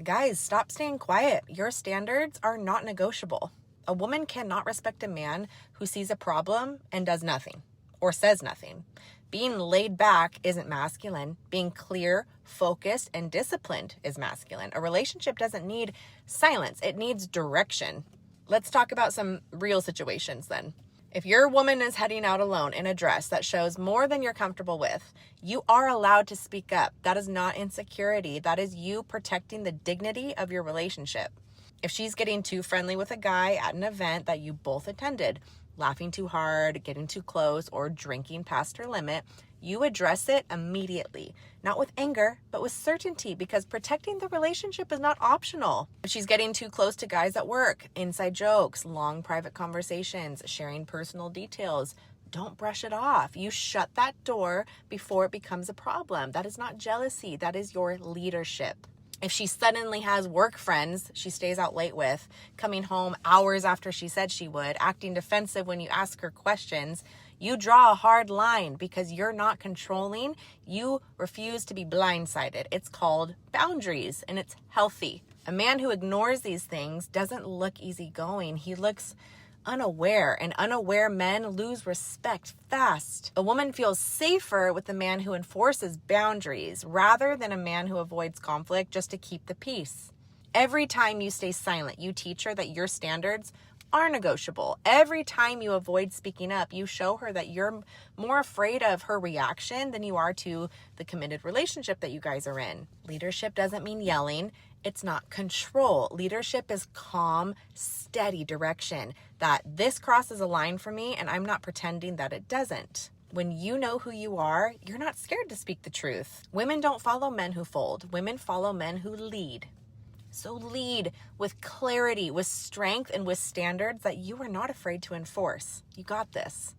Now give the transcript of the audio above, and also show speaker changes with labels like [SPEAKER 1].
[SPEAKER 1] Guys, stop staying quiet. Your standards are not negotiable. A woman cannot respect a man who sees a problem and does nothing or says nothing. Being laid back isn't masculine. Being clear, focused, and disciplined is masculine. A relationship doesn't need silence. It needs direction. Let's talk about some real situations then. If your woman is heading out alone in a dress that shows more than you're comfortable with, you are allowed to speak up. That is not insecurity. That is you protecting the dignity of your relationship. If she's getting too friendly with a guy at an event that you both attended, laughing too hard, getting too close, or drinking past her limit, you address it immediately. Not with anger, but with certainty, because protecting the relationship is not optional. If she's getting too close to guys at work, inside jokes, long private conversations, sharing personal details, don't brush it off. You shut that door before it becomes a problem. That is not jealousy. That is your leadership. If she suddenly has work friends she stays out late with, coming home hours after she said she would, acting defensive when you ask her questions, you draw a hard line because you're not controlling. You refuse to be blindsided. It's called boundaries, and it's healthy. A man who ignores these things doesn't look easygoing. He looks unaware, and unaware men lose respect fast. A woman feels safer with the man who enforces boundaries rather than a man who avoids conflict just to keep the peace. Every time you stay silent, you teach her that your standards are negotiable. Every time you avoid speaking up, you show her that you're more afraid of her reaction than you are to the committed relationship that you guys are in. Leadership doesn't mean yelling. It's not control. Leadership is calm, steady direction. That this crosses a line for me, and I'm not pretending that it doesn't. When you know who you are, you're not scared to speak the truth. Women don't follow men who fold. Women follow men who lead. So lead with clarity, with strength, and with standards that you are not afraid to enforce. You got this.